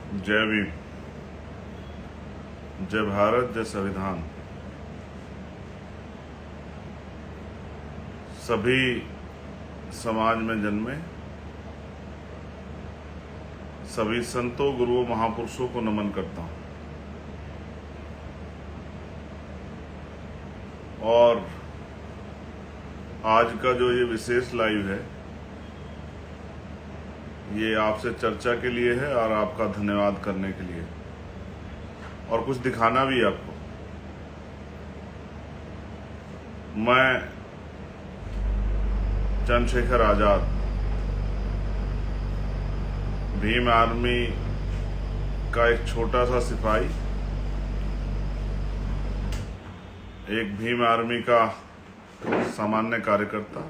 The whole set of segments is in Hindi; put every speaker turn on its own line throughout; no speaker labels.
जय भीम, जय भारत, जय संविधान। सभी समाज में जन्मे सभी संतों, गुरुओं, महापुरुषों को नमन करता हूं। और आज का जो ये विशेष लाइव है, ये आपसे चर्चा के लिए है और आपका धन्यवाद करने के लिए, और कुछ दिखाना भी है आपको। मैं चंद्रशेखर आजाद, भीम आर्मी का एक छोटा सा सिपाही, एक भीम आर्मी का सामान्य कार्यकर्ता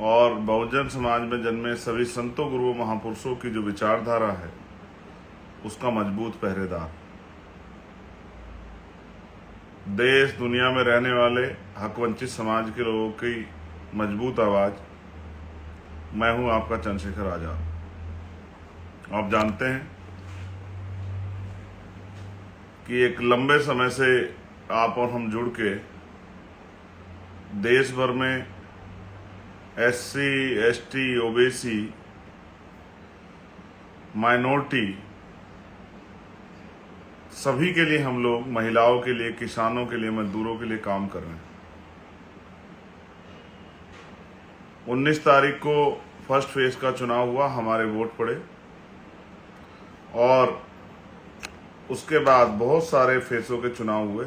और बहुजन समाज में जन्मे सभी संतों, गुरुओं, महापुरुषों की जो विचारधारा है, उसका मजबूत पहरेदार। देश दुनिया में रहने वाले हकवंचित समाज के लोगों की मजबूत आवाज। मैं हूं आपका चंद्रशेखर आजाद। आप जानते हैं कि एक लंबे समय से आप और हम जुड़ के देश भर में SC, ST, ओबीसी, माइनॉरिटी सभी के लिए हम लोग, महिलाओं के लिए, किसानों के लिए, मजदूरों के लिए काम कर रहे हैं। 19 तारीख को फर्स्ट फेज का चुनाव हुआ, हमारे वोट पड़े और उसके बाद बहुत सारे फेसों के चुनाव हुए।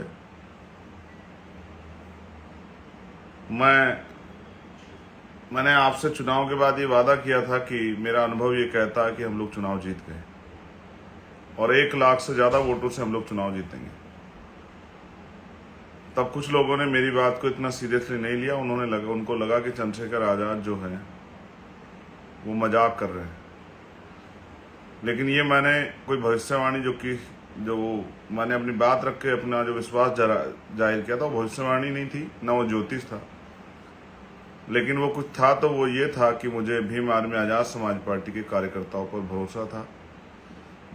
मैंने आपसे चुनाव के बाद ये वादा किया था कि मेरा अनुभव ये कहता है कि हम लोग चुनाव जीत गए और 1 लाख से ज्यादा वोटों से हम लोग चुनाव जीतेंगे। तब कुछ लोगों ने मेरी बात को इतना सीरियसली नहीं लिया। उनको लगा कि चंद्रशेखर आजाद जो है वो मजाक कर रहे हैं। लेकिन ये मैंने कोई भविष्यवाणी जो मैंने अपनी बात रख के अपना जो विश्वास जाहिर किया था, वो भविष्यवाणी नहीं थी, ना वो ज्योतिष था, लेकिन वो कुछ था। तो वो ये था कि मुझे भीम आर्मी आजाद समाज पार्टी के कार्यकर्ताओं पर भरोसा था,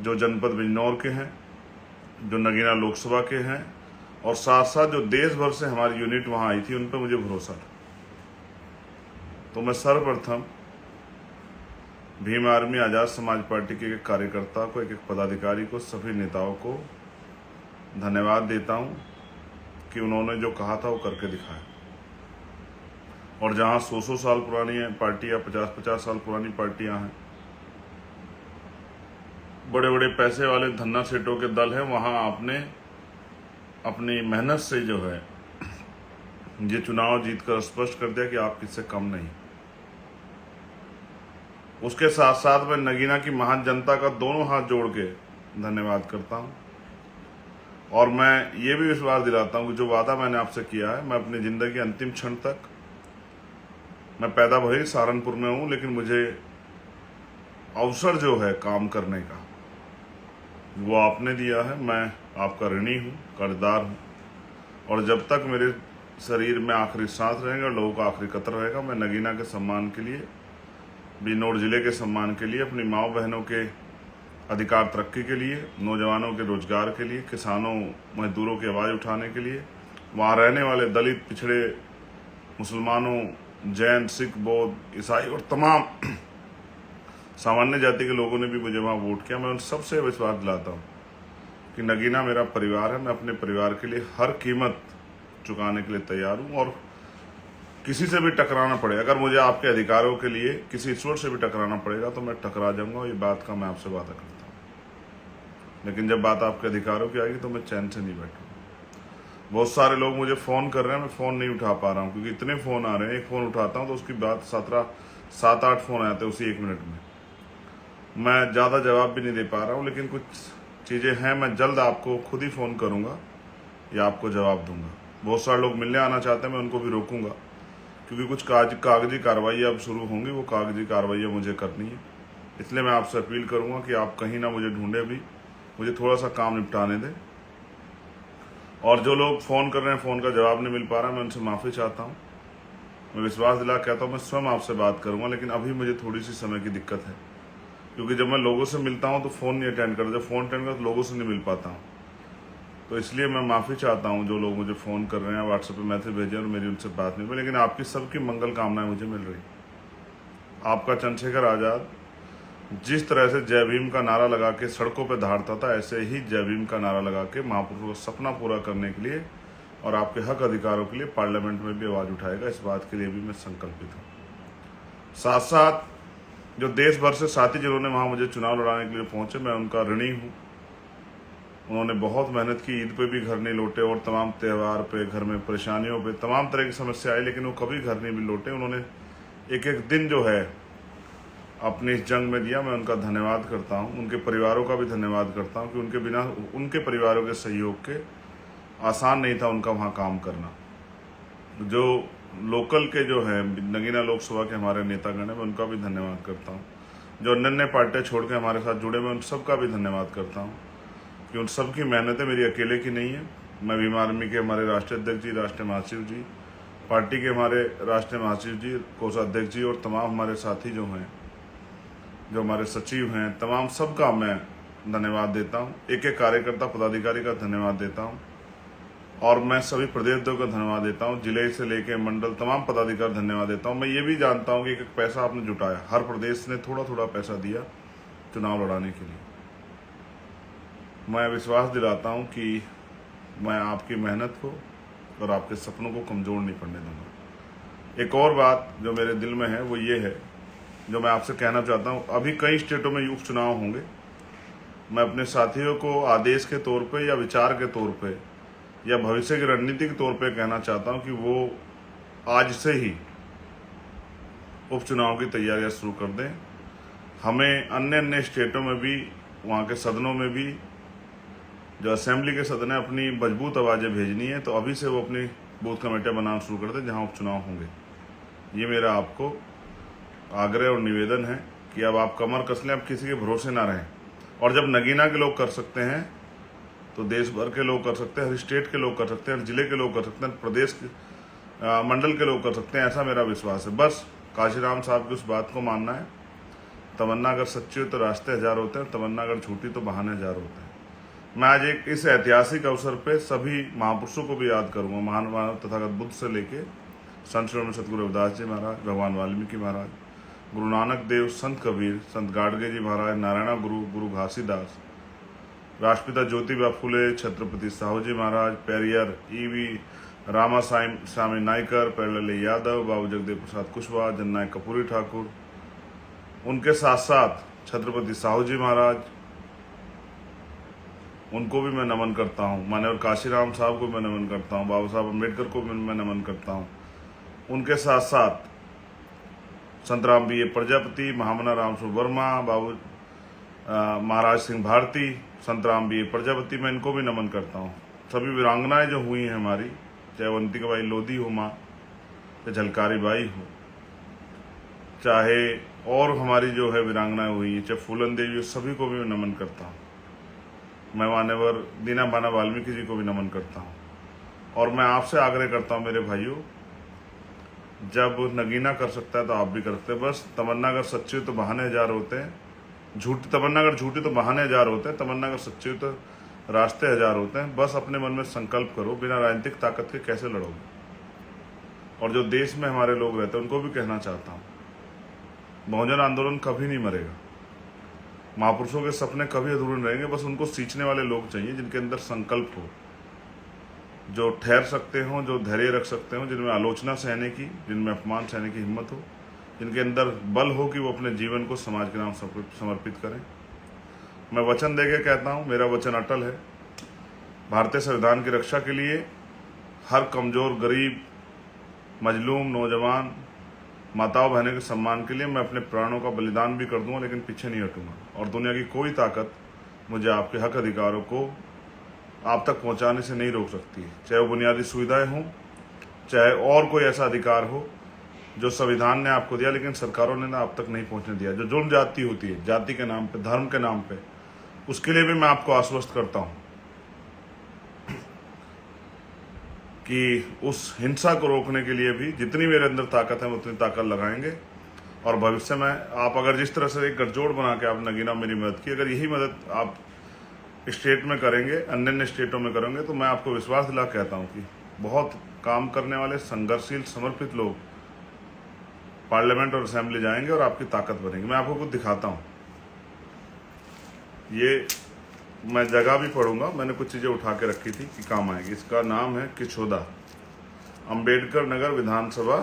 जो जनपद बिजनौर के हैं, जो नगीना लोकसभा के हैं, और साथ साथ जो देश भर से हमारी यूनिट वहां आई थी, उन पर मुझे भरोसा था। तो मैं सर्वप्रथम भीम आर्मी आजाद समाज पार्टी के एक कार्यकर्ता को, एक पदाधिकारी को, सभी नेताओं को धन्यवाद देता हूं कि उन्होंने जो कहा था वो करके दिखाया। और जहां 100 साल पुरानी पार्टियां, 50 साल पुरानी पार्टियां हैं, बड़े बड़े पैसे वाले धन्ना सेठों के दल हैं, वहां आपने अपनी मेहनत से जो है ये चुनाव जीतकर स्पष्ट कर दिया कि आप किससे कम नहीं। उसके साथ साथ मैं नगीना की महान जनता का दोनों हाथ जोड़ के धन्यवाद करता हूं। और मैं ये भी विश्वास दिलाता हूं कि जो वादा मैंने आपसे किया है, मैं अपनी जिंदगी अंतिम क्षण तक, मैं पैदा भले सहारनपुर में हूं, लेकिन मुझे अवसर जो है काम करने का, वो आपने दिया है। मैं आपका ऋणी हूं, कर्जदार हूं, और जब तक मेरे शरीर में आखिरी सांस रहेगा, लोगों का आखिरी कतर रहेगा, मैं नगीना के सम्मान के लिए, बिजनौर जिले के सम्मान के लिए, अपनी माओ बहनों के अधिकार तरक्की के लिए, नौजवानों के रोजगार के लिए, किसानों, मजदूरों की आवाज़ उठाने के लिए, वहाँ रहने वाले दलित, पिछड़े, मुसलमानों, जैन, सिख, बौद्ध, ईसाई और तमाम सामान्य जाति के लोगों ने भी मुझे वहाँ वोट किया। मैं उन सबसे विश्वास दिलाता हूँ कि नगीना मेरा परिवार है। मैं अपने परिवार के लिए हर कीमत चुकाने के लिए तैयार हूँ, और किसी से भी टकराना पड़े, अगर मुझे आपके अधिकारों के लिए किसी ईश्वर से भी टकराना पड़ेगा तो मैं टकरा जाऊंगा। ये बात का मैं आपसे वादा करता हूँ। लेकिन जब बात आपके अधिकारों की आएगी तो मैं चैन से नहीं बैठूंगा। बहुत सारे लोग मुझे फ़ोन कर रहे हैं, मैं फ़ोन नहीं उठा पा रहा हूँ, क्योंकि इतने फ़ोन आ रहे हैं। एक फ़ोन उठाता हूँ तो उसकी बात 7-8 फ़ोन आते हैं उसी 1 मिनट में। मैं ज़्यादा जवाब भी नहीं दे पा रहा हूँ, लेकिन कुछ चीज़ें हैं, मैं जल्द आपको खुद ही फ़ोन करूँगा या आपको जवाब दूंगा। बहुत सारे लोग मिलने आना चाहते हैं, मैं उनको भी रोकूंगा, क्योंकि कुछ कागजी कार्रवाई अब शुरू होंगी, वो कागजी कार्रवाई मुझे करनी है। इसलिए मैं आपसे अपील करूंगा कि आप कहीं ना मुझे ढूंढे भी, मुझे थोड़ा सा काम निपटाने दें। और जो लोग फ़ोन कर रहे हैं, फ़ोन का जवाब नहीं मिल पा रहा, मैं उनसे माफ़ी चाहता हूँ। मैं विश्वास दिला कहता हूँ मैं स्वयं आपसे बात करूँगा, लेकिन अभी मुझे थोड़ी सी समय की दिक्कत है। क्योंकि जब मैं लोगों से मिलता हूं तो फ़ोन नहीं अटेंड करता, जब फ़ोन अटेंड करता तो लोगों से नहीं मिल पाता हूं। तो इसलिए मैं माफ़ी चाहता हूं जो लोग मुझे फ़ोन कर रहे हैं, व्हाट्सएप पे मैसेज भेजे और मेरी उनसे बात नहीं हुई, लेकिन आपकी सबकी मंगल कामनाएं मुझे मिल रही। आपका चंद्रशेखर आज़ाद जिस तरह से जय भीम का नारा लगा के सड़कों पर दहाड़ता था, ऐसे ही जय भीम का नारा लगा के महापुरुषों का सपना पूरा करने के लिए और आपके हक अधिकारों के लिए पार्लियामेंट में भी आवाज़ उठाएगा। इस बात के लिए भी मैं संकल्पित हूँ। साथ साथ जो देश भर से साथी जिन्होंने वहाँ मुझे चुनाव लड़ाने के लिए पहुंचे, मैं उनका ऋणी हूँ। उन्होंने बहुत मेहनत की, ईद पे भी घर नहीं लौटे और तमाम त्यौहार पे, घर में परेशानियों पे, तमाम तरह की समस्या आई, लेकिन वो कभी घर नहीं भी लौटे। उन्होंने एक एक दिन जो है अपनी इस जंग में दिया। मैं उनका धन्यवाद करता हूँ, उनके परिवारों का भी धन्यवाद करता हूँ कि उनके बिना, उनके परिवारों के सहयोग के आसान नहीं था उनका वहाँ काम करना। जो लोकल के जो है नगीना लोकसभा के हमारे नेतागण हैं, मैं उनका भी धन्यवाद करता हूँ। जो अन्य पार्टियाँ छोड़ के हमारे साथ जुड़े, मैं उन सबका भी धन्यवाद करता हूँ कि उन सब की मेहनतें मेरी अकेले की नहीं है। मैं भीम आर्मी के हमारे राष्ट्रीय अध्यक्ष जी, राष्ट्रीय महासचिव जी, पार्टी के हमारे राष्ट्रीय महासचिव जी, कोषाध्यक्ष जी और तमाम हमारे साथी जो हैं, जो हमारे सचिव हैं, तमाम सबका मैं धन्यवाद देता हूँ। एक एक कार्यकर्ता पदाधिकारी का धन्यवाद देता हूँ और मैं सभी प्रदेशों का धन्यवाद देता हूँ, जिले से लेकर मंडल तमाम पदाधिकारी धन्यवाद देता हूँ। मैं ये भी जानता हूँ कि एक पैसा आपने जुटाया, हर प्रदेश ने थोड़ा थोड़ा पैसा दिया चुनाव लड़ाने के लिए। मैं विश्वास दिलाता हूँ कि मैं आपकी मेहनत को और आपके सपनों को कमज़ोर नहीं पड़ने दूंगा। एक और बात जो मेरे दिल में है वो ये है, जो मैं आपसे कहना चाहता हूँ। अभी कई स्टेटों में उपचुनाव होंगे। मैं अपने साथियों को आदेश के तौर पे या विचार के तौर पे या भविष्य की रणनीति के तौर पे कहना चाहता हूँ कि वो आज से ही उपचुनाव की तैयारियां शुरू कर दें। हमें अन्य अन्य स्टेटों में भी, वहाँ के सदनों में भी, जो असेंबली के सदन है, अपनी मजबूत आवाज़ें भेजनी है। तो अभी से वो अपनी बूथ कमेटियाँ बनाना शुरू कर दें जहाँ उपचुनाव होंगे। ये मेरा आपको आग्रह और निवेदन है कि अब आप कमर कस लें, अब किसी के भरोसे ना रहें। और जब नगीना के लोग कर सकते हैं तो देश भर के लोग कर सकते हैं, हर स्टेट के लोग कर सकते हैं, हर जिले के लोग कर सकते हैं, प्रदेश के मंडल के लोग कर सकते हैं। ऐसा मेरा विश्वास है। बस काशीराम साहब की उस बात को मानना है, तमन्ना अगर सच्ची हो तो रास्ते हजार होते हैं, तमन्ना अगर झूठी तो बहाने हजार होते हैं। मैं आज एक इस ऐतिहासिक अवसर पे सभी महापुरुषों को भी याद करूंगा, महान मानव तथागत बुद्ध से लेके संत श्री सतगुरु रविदास जी महाराज, भगवान वाल्मीकि महाराज, गुरु नानक देव, संत कबीर, संत गाडगे जी महाराज, नारायणा गुरु, गुरु घासीदास, राष्ट्रपिता ज्योतिबा फुले, छत्रपति साहू जी महाराज, पेरियर ईवी रामा स्वामी नायकर, पेरलली यादव, बाबू जगदेव प्रसाद कुशवाहा, जननायक कपूरी ठाकुर, उनके साथ साथ छत्रपति साहू जी महाराज, उनको भी मैं नमन करता हूँ। माननीय काशीराम साहब को मैं नमन करता हूँ, बाबा साहब अम्बेडकर को भी मैं नमन करता हूँ। उनके साथ साथ संत राम बी ए प्रजापति, महामना राम सुर वर्मा, बाबू महाराज सिंह भारती, संत राम बी ए प्रजापति, मैं इनको भी नमन करता हूँ। सभी वीरांगनाएं जो हुई हैं हमारी, चाहे वंतिका बाई लोधी हो माँ, चाहे झलकारी बाई हो, चाहे और हमारी जो है वीरांगनाएं हुई, चाहे फूलन देवी, सभी को भी मैं नमन करता हूँ। मैं मान्यवर दीना बाना वाल्मीकि जी को भी नमन करता हूँ। और मैं आपसे आग्रह करता हूँ मेरे भाइयों, जब नगीना कर सकता है तो आप भी कर सकते हैं। बस तमन्ना अगर सच्ची हो तो बहाने हजार होते हैं, झूठी तमन्ना अगर झूठी तो बहाने हजार होते हैं, तमन्ना अगर सच्ची हो तो रास्ते हजार होते हैं। बस अपने मन में संकल्प करो, बिना राजनीतिक ताकत के कैसे लड़ोगे। और जो देश में हमारे लोग रहते हैं उनको भी कहना चाहता हूँ, बहुजन आंदोलन कभी नहीं मरेगा, महापुरुषों के सपने कभी अधूरे रहेंगे। बस उनको सींचने वाले लोग चाहिए जिनके अंदर संकल्प हो, जो ठहर सकते हों, जो धैर्य रख सकते हों, जिनमें आलोचना सहने की, जिनमें अपमान सहने की हिम्मत हो, जिनके अंदर बल हो कि वो अपने जीवन को समाज के नाम समर्पित करें। मैं वचन देके कहता हूँ, मेरा वचन अटल है। भारतीय संविधान की रक्षा के लिए हर कमजोर, गरीब, मजलूम, नौजवान, माताओं बहनों के सम्मान के लिए मैं अपने प्राणों का बलिदान भी कर दूंगा, लेकिन पीछे नहीं हटूंगा। और दुनिया की कोई ताकत मुझे आपके हक अधिकारों को आप तक पहुंचाने से नहीं रोक सकती है, चाहे वो बुनियादी सुविधाएं हों, चाहे और कोई ऐसा अधिकार हो जो संविधान ने आपको दिया लेकिन सरकारों ने ना आप तक नहीं पहुंचने दिया। जो जुल्म जाति होती है, जाति के नाम पे, धर्म के नाम पे, उसके लिए भी मैं आपको आश्वस्त करता हूं कि उस हिंसा को रोकने के लिए भी जितनी मेरे अंदर ताकत है, उतनी ताकत लगाएंगे। और भविष्य में आप अगर जिस तरह से एक गठजोड़ बना के आप नगीना मेरी मदद की, अगर यही मदद आप स्टेट में करेंगे, अन्य अन्य स्टेटों में करेंगे, तो मैं आपको विश्वास दिला कहता हूँ कि बहुत काम करने वाले संघर्षशील समर्पित लोग पार्लियामेंट और असेंबली जाएंगे और आपकी ताकत बनेगी। मैं आपको कुछ दिखाता हूँ। ये मैं जगह भी पढ़ूंगा, मैंने कुछ चीज़ें उठा के रखी थी कि काम आएगी। इसका नाम है किछोदा, अंबेडकर नगर विधानसभा,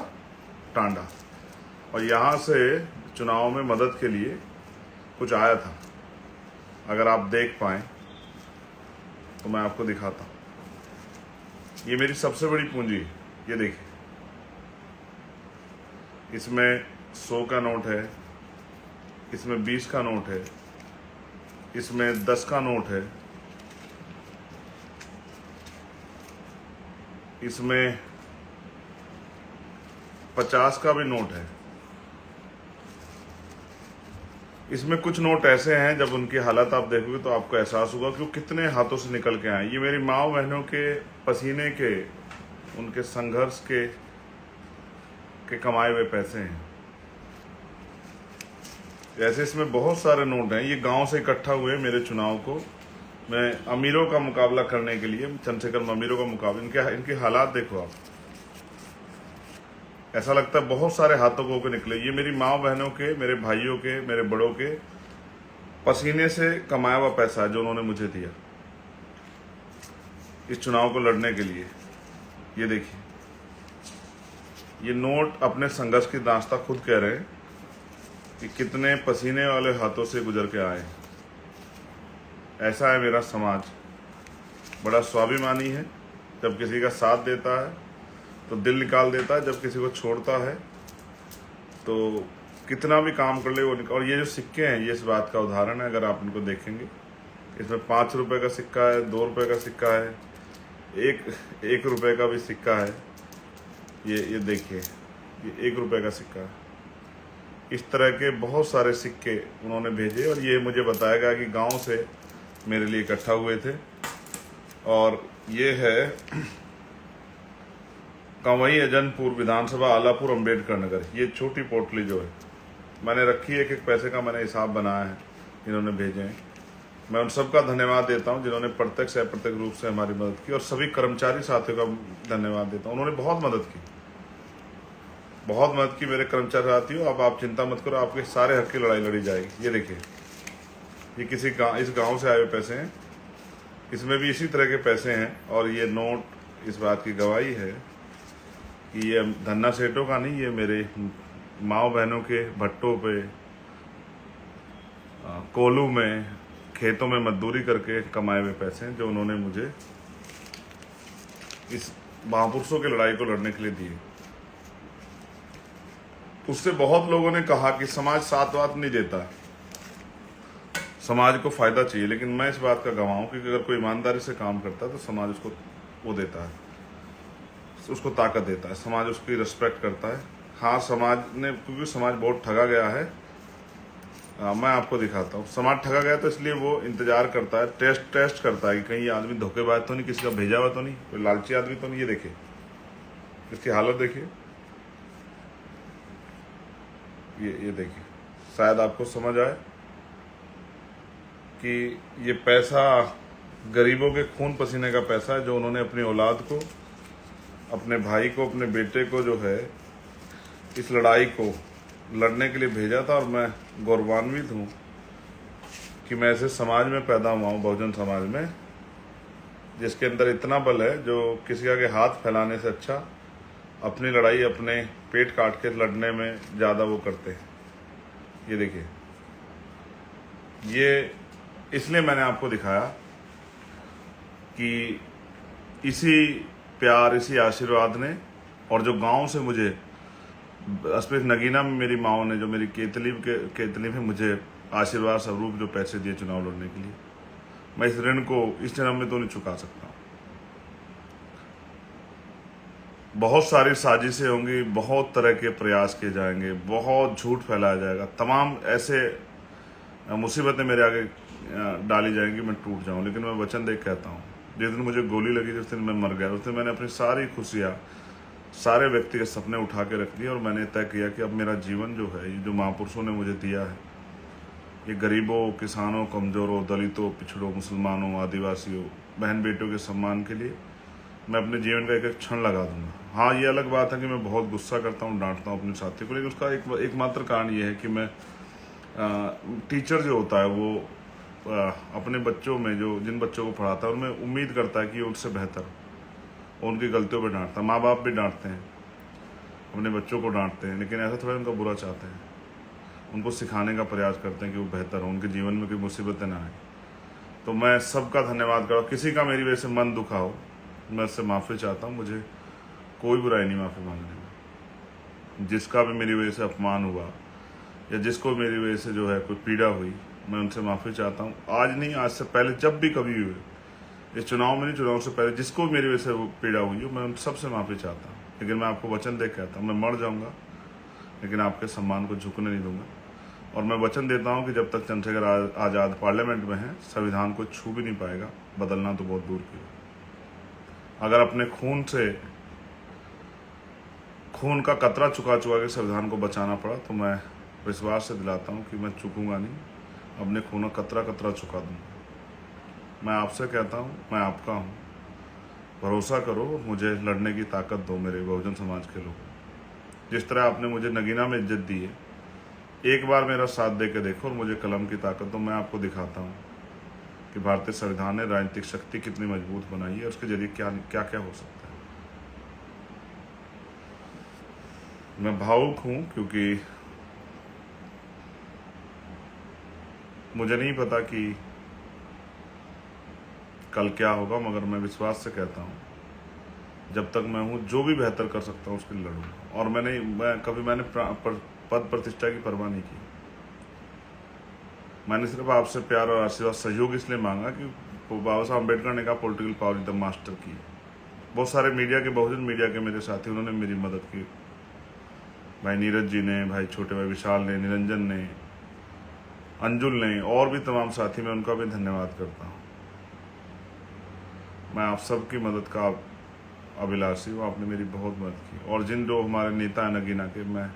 टांडा। और यहाँ से चुनाव में मदद के लिए कुछ आया था। अगर आप देख पाएँ तो मैं आपको दिखाता हूँ। ये मेरी सबसे बड़ी पूंजी है। ये देखिए, इसमें 100 का नोट है, इसमें 20 का नोट है, इसमें 10 का नोट है, इसमें 50 का भी नोट है। इसमें कुछ नोट ऐसे हैं, जब उनकी हालत आप देखोगे तो आपको एहसास होगा कि वो कितने हाथों से निकल के आए। ये मेरी माँ बहनों के पसीने के, उनके संघर्ष के कमाए हुए पैसे हैं। ऐसे इसमें बहुत सारे नोट हैं। ये गांव से इकट्ठा हुए मेरे चुनाव को मैं अमीरों का मुकाबला करने के लिए, चंद्रशेखर अमीरों का मुकाबला, इनके हालात देखो आप। ऐसा लगता है बहुत सारे हाथों को होकर निकले। ये मेरी माँ बहनों के, मेरे भाइयों के, मेरे बड़ों के पसीने से कमाया हुआ पैसा है जो उन्होंने मुझे दिया इस चुनाव को लड़ने के लिए। ये देखिए, ये नोट अपने संघर्ष की दास्तां खुद कह रहे हैं कि कितने पसीने वाले हाथों से गुजर के आए। ऐसा है मेरा समाज, बड़ा स्वाभिमानी है। जब किसी का साथ देता है तो दिल निकाल देता है, जब किसी को छोड़ता है तो कितना भी काम कर ले वो और ये जो सिक्के हैं, ये इस बात का उदाहरण है। अगर आप इनको देखेंगे, इसमें 5 रुपए का सिक्का है, 2 रुपए का सिक्का है, एक रुपए का भी सिक्का है। ये देखिए, ये 1 रुपए का सिक्का है। इस तरह के बहुत सारे सिक्के उन्होंने भेजे और ये मुझे बताया गया कि गांव से मेरे लिए इकट्ठा हुए थे। और ये है कंवई अजनपुर विधानसभा, आलापुर, अंबेडकर नगर। ये छोटी पोटली जो है मैंने रखी है, एक पैसे का मैंने हिसाब बनाया है, इन्होंने भेजे हैं। मैं उन सबका धन्यवाद देता हूं जिन्होंने प्रत्यक्ष या अप्रत्यक्ष रूप से हमारी मदद की, और सभी कर्मचारी साथियों का धन्यवाद देता हूं। उन्होंने बहुत मदद की, बहुत मदद की मेरे कर्मचारी साथियों। अब आप चिंता मत करो, आपके सारे हक की लड़ाई लड़ी जाएगी। ये देखिए, ये किसी इस गाँव से आए हुए पैसे हैं, इसमें भी इसी तरह के पैसे हैं। और ये नोट इस बात की गवाही है कि ये धन्ना सेठों का नहीं, ये मेरे माँ बहनों के भट्टों पे, कोलू में, खेतों में मजदूरी करके कमाए हुए पैसे हैं जो उन्होंने मुझे इस महापुरुषों की लड़ाई को लड़ने के लिए दिए। उससे बहुत लोगों ने कहा कि समाज साथ वात नहीं देता, समाज को फायदा चाहिए, लेकिन मैं इस बात का गवाह हूं कि अगर कोई ईमानदारी से काम करता है तो समाज उसको वो देता है, उसको ताकत देता है, समाज उसकी रिस्पेक्ट करता है। हाँ, समाज ने, क्योंकि समाज बहुत ठगा गया है। मैं आपको दिखाता हूँ। समाज ठगा गया तो इसलिए वो इंतजार करता है, टेस्ट करता है कि कहीं ये आदमी धोखेबाज तो नहीं, किसी का भेजा हुआ तो नहीं, कोई लालची आदमी तो नहीं। ये देखिए, इसकी हालत देखिए, ये देखिए, शायद आपको समझ आए कि ये पैसा गरीबों के खून पसीने का पैसा है जो उन्होंने अपनी औलाद को, अपने भाई को, अपने बेटे को जो है इस लड़ाई को लड़ने के लिए भेजा था। और मैं गौरवान्वित हूँ कि मैं ऐसे समाज में पैदा हुआ हूँ, बहुजन समाज में, जिसके अंदर इतना बल है जो किसी के हाथ फैलाने से अच्छा अपनी लड़ाई अपने पेट काट के लड़ने में ज़्यादा वो करते हैं। ये देखिए, ये इसलिए मैंने आपको दिखाया कि इसी प्यार, इसी आशीर्वाद ने, और जो गांव से मुझे स्पेशल नगीना में मेरी माओ ने, जो मेरी केतली में मुझे आशीर्वाद स्वरूप जो पैसे दिए चुनाव लड़ने के लिए, मैं इस ऋण को इस जन्म में तो नहीं चुका सकता। बहुत सारी साजिशें होंगी, बहुत तरह के प्रयास किए जाएंगे, बहुत झूठ फैलाया जाएगा, तमाम ऐसे मुसीबतें मेरे आगे डाली जाएंगी, मैं टूट जाऊं। लेकिन मैं वचन देख कहता हूं, जिस दिन मुझे गोली लगी, जिस दिन मैं मर गया, उस दिन मैंने अपनी सारी खुशियां सारे व्यक्ति के सपने उठा के रख दिए और मैंने तय किया कि अब मेरा जीवन जो है, ये जो महापुरुषों ने मुझे दिया है, ये गरीबों, किसानों, कमज़ोरों, दलितों, पिछड़ों, मुसलमानों, आदिवासियों, बहन बेटियों के सम्मान के लिए मैं अपने जीवन का एक एक क्षण लगा दूंगा। हाँ, ये अलग बात है कि मैं बहुत गुस्सा करता हूँ, डांटता हूँ अपने साथियों को, लेकिन उसका एकमात्र कारण ये है कि मैं टीचर जो होता है वो अपने बच्चों में जो जिन बच्चों को पढ़ाता है उनमें उम्मीद करता है कि उनसे बेहतर हो, उनकी गलतियों पर डांटता है। माँ बाप भी डांटते हैं, अपने बच्चों को डांटते हैं, लेकिन ऐसा थोड़ा उनका बुरा चाहते हैं, उनको सिखाने का प्रयास करते हैं कि वो बेहतर हो, उनके जीवन में कोई मुसीबतें ना आए। तो मैं सबका धन्यवाद करूँ। किसी का मेरी वजह से मन दुखा हो, मैं उससे माफ़ी चाहता हूँ। मुझे कोई बुराई नहीं माफ़ी मांगने में। जिसका भी मेरी वजह से अपमान हुआ या जिसको मेरी वजह से जो है कोई पीड़ा हुई, मैं उनसे माफ़ी चाहता हूँ। आज नहीं, आज से पहले जब भी कभी हुए, इस चुनाव में नहीं, चुनाव से पहले जिसको मेरी वजह से वो पीड़ा हुई हो, मैं उन सबसे माफ़ी चाहता हूँ। लेकिन मैं आपको वचन दे कहता हूँ, मैं मर जाऊँगा लेकिन आपके सम्मान को झुकने नहीं दूंगा। और मैं वचन देता हूं कि जब तक चंद्रशेखर आज़ाद पार्लियामेंट में है, संविधान को छू भी नहीं पाएगा, बदलना तो बहुत दूर की बात। अगर अपने खून का कतरा चुका के संविधान को बचाना पड़ा, तो मैं विश्वास से दिलाता हूं कि मैं चूकूंगा नहीं, अपने खून का कतरा कतरा चुका दूंगा। मैं आपसे कहता हूं, मैं आपका हूं, भरोसा करो, मुझे लड़ने की ताकत दो मेरे बहुजन समाज के लोग। जिस तरह आपने मुझे नगीना में इज्जत दी है, एक बार मेरा साथ दे के देखो और मुझे कलम की ताकत दो। मैं आपको दिखाता हूँ कि भारतीय संविधान ने राजनीतिक शक्ति कितनी मजबूत बनाई है, उसके जरिए क्या क्या क्या हो सकता है। मैं भावुक हूँ क्योंकि मुझे नहीं पता कि कल क्या होगा, मगर मैं विश्वास से कहता हूँ, जब तक मैं हूँ जो भी बेहतर कर सकता हूँ उसके लिए लड़ूंगा। और मैंने पद प्रतिष्ठा की परवाह नहीं की। मैंने सिर्फ आपसे प्यार और आशीर्वाद, सहयोग इसलिए मांगा कि बाबा साहब अम्बेडकर ने कहा political power is the master की। बहुत सारे मीडिया के, बहुजन मीडिया के मेरे साथी, उन्होंने मेरी मदद की। भाई नीरज जी ने, भाई छोटे भाई विशाल ने, निरंजन ने, अंजुल ने, और भी तमाम साथी, मैं उनका भी धन्यवाद करता हूँ। मैं आप सबकी मदद का अभिलाषी हूँ, आपने मेरी बहुत मदद की। और जिन जो हमारे नेता हैं नगीना के, मैं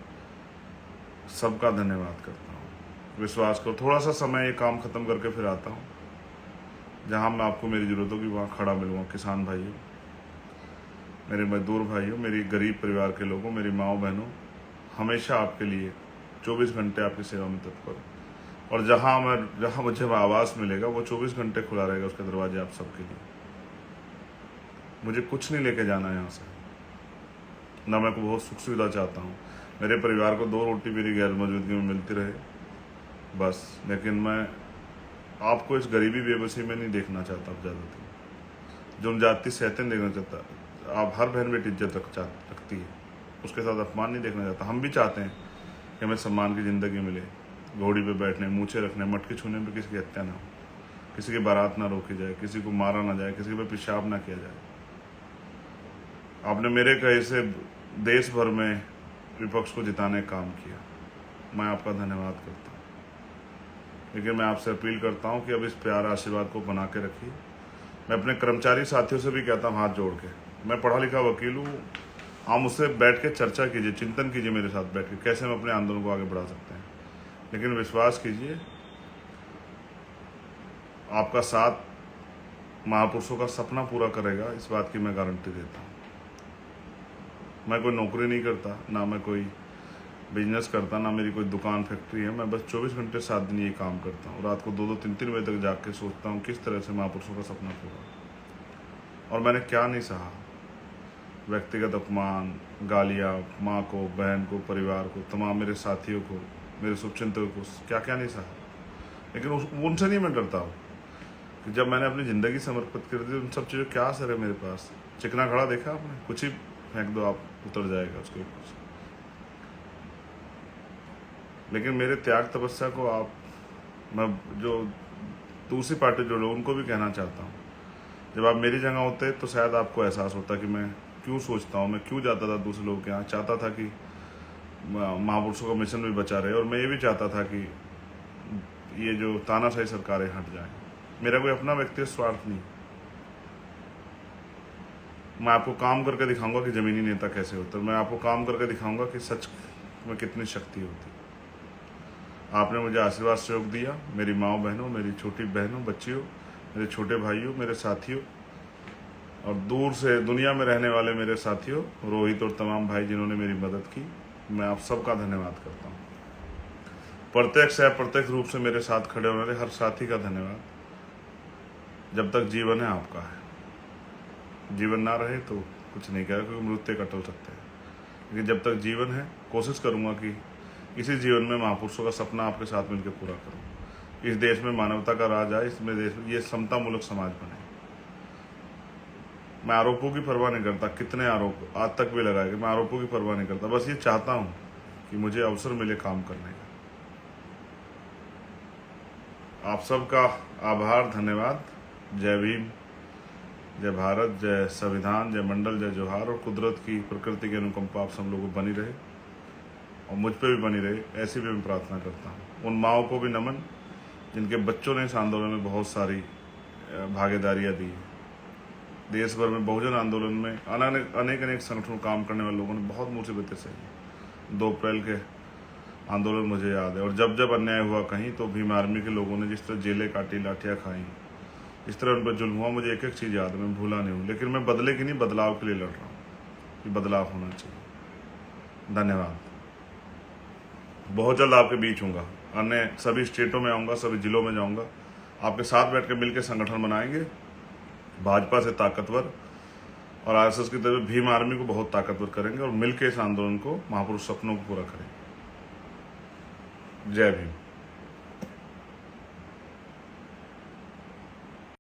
सबका धन्यवाद करता हूँ। विश्वास करो, थोड़ा सा समय ये काम खत्म करके फिर आता हूँ, जहाँ मैं आपको मेरी ज़रूरत होगी वहाँ खड़ा मिलूँगा। किसान भाइयों, मेरे मजदूर भाइयों, मेरी गरीब परिवार के लोगों, मेरी माओ बहनों, हमेशा आपके लिए 24 घंटे आपकी सेवा में तत्पर। और जहाँ मुझे आवास मिलेगा वो 24 घंटे खुला रहेगा, उसके दरवाजे आप सबके लिए। मुझे कुछ नहीं लेके जाना है यहाँ से, ना मैं को बहुत सुख सुविधा चाहता हूँ। मेरे परिवार को 2 रोटी मेरी गैर मौजूदगी में मिलती रहे बस। लेकिन मैं आपको इस गरीबी बेबसी में नहीं देखना चाहता। अब ज़्यादा जो जाति सहते देखना चाहता। आप हर बहन बेटी इज्जत रखती है, उसके साथ अपमान नहीं देखना चाहता। हम भी चाहते हैं कि हमें सम्मान की ज़िंदगी मिले, घोड़ी पे बैठने, मूछे रखने, मटकी छूने पर किसी की हत्या ना हो, किसी की बारात ना रोकी जाए, किसी को मारा ना जाए, किसी पर पेशाब ना किया जाए। आपने मेरे कहे से देश भर में विपक्ष को जिताने का काम किया, मैं आपका धन्यवाद करता हूँ। लेकिन मैं आपसे अपील करता हूँ कि अब इस प्यार आशीर्वाद को बना के रखिए। मैं अपने कर्मचारी साथियों से भी कहता हूँ हाथ जोड़ के, मैं पढ़ा लिखा वकील हूँ, आप मुझसे बैठ के चर्चा कीजिए, चिंतन कीजिए मेरे साथ बैठ के, कैसे हम अपने आंदोलन को आगे बढ़ा सकते हैं। लेकिन विश्वास कीजिए, आपका साथ महापुरुषों का सपना पूरा करेगा, इस बात की मैं गारंटी देता हूँ। मैं कोई नौकरी नहीं करता, ना मैं कोई बिजनेस करता, ना मेरी कोई दुकान फैक्ट्री है। मैं बस 24 घंटे 7 दिन ये काम करता हूँ। रात को 2-2, 3-3 बजे तक जाग के सोचता हूँ किस तरह से महापुरुषों का सपना पूरा। और मैंने क्या नहीं सहा, व्यक्तिगत अपमान, गालियाँ, माँ को, बहन को, परिवार को, तमाम मेरे साथियों को, मेरे शुभचिंतकों को, क्या क्या नहीं सहा। लेकिन उनसे नहीं मैं डरता हूँ कि जब मैंने अपनी ज़िंदगी समर्पित कर दी, उन सब चीज़ों क्या असर है मेरे पास। चिकना खड़ा देखा आपने, कुछ ही फेंक दो आप, उतर जाएगा उसके ऊपर। लेकिन मेरे त्याग तपस्या को मैं जो दूसरी पार्टी जो लोग, उनको भी कहना चाहता हूँ, जब आप मेरी जगह होते तो शायद आपको एहसास होता कि मैं क्यों सोचता हूँ, मैं क्यों जाता था दूसरे लोगों के यहाँ। चाहता था कि महापुरुषों का मिशन भी बचा रहे, और मैं ये भी चाहता था कि ये जो तानाशाही सरकारें हट जाएं। मेरा कोई अपना व्यक्तिगत स्वार्थ नहीं, मैं आपको काम करके दिखाऊंगा कि जमीनी नेता कैसे होते हैं। मैं आपको काम करके दिखाऊंगा कि सच में कितनी शक्ति होती है। आपने मुझे आशीर्वाद सहयोग दिया, मेरी माँओं बहनों, मेरी छोटी बहनों, बच्चियों, मेरे छोटे भाइयों, मेरे साथियों, और दूर से दुनिया में रहने वाले मेरे साथियों, रोहित और तमाम भाई जिन्होंने मेरी मदद की, मैं आप सबका धन्यवाद करता हूँ। प्रत्यक्ष या अप्रत्यक्ष रूप से मेरे साथ खड़े होने वाले हर साथी का धन्यवाद। जब तक जीवन है आपका है, जीवन ना रहे तो कुछ नहीं कहेगा, क्योंकि मृत्यु का टल सकते हैं, लेकिन जब तक जीवन है कोशिश करूंगा कि इसी जीवन में महापुरुषों का सपना आपके साथ मिलकर पूरा करूं। इस देश में मानवता का राज आए, इसमें देश में ये समता मूलक समाज बने। मैं आरोपों की परवाह नहीं करता, कितने आरोप आज तक भी लगाए गए, मैं आरोपों की परवाह नहीं करता। बस ये चाहता हूं कि मुझे अवसर मिले काम करने का। आप सबका आभार, धन्यवाद। जय भीम, जय भारत, जय संविधान, जय मंडल, जय जोहार। और कुदरत की, प्रकृति की अनुकंपा आप सब लोगों को बनी रहे और मुझ पे भी बनी रहे, ऐसी भी मैं प्रार्थना करता हूँ। उन माओं को भी नमन जिनके बच्चों ने इस आंदोलन में बहुत सारी भागीदारियाँ दी। देश भर में बहुजन आंदोलन में अनेक संगठनों काम करने वाले लोगों ने बहुत मुसीबतें सही। 2 अप्रैल के आंदोलन मुझे याद है, और जब जब अन्याय हुआ कहीं तो भीम आर्मी के लोगों ने जिस तरह जेलें काटी, लाठियाँ खाई, इस तरह उन पर जुल्म हुआ, मुझे एक एक चीज़ याद है, मैं भूला नहीं हूँ। लेकिन मैं बदले की नहीं, बदलाव के लिए लड़ रहा हूँ कि बदलाव होना चाहिए। धन्यवाद। बहुत जल्द आपके बीच हूँगा, अन्य सभी स्टेटों में आऊँगा, सभी जिलों में जाऊँगा, आपके साथ बैठ के मिलकर संगठन बनाएंगे, भाजपा से ताकतवर और आरएसएस की तरफ भीम आर्मी को बहुत ताकतवर करेंगे और मिलकर इस आंदोलन को, महापुरुष सपनों को पूरा करेंगे। जय भीम।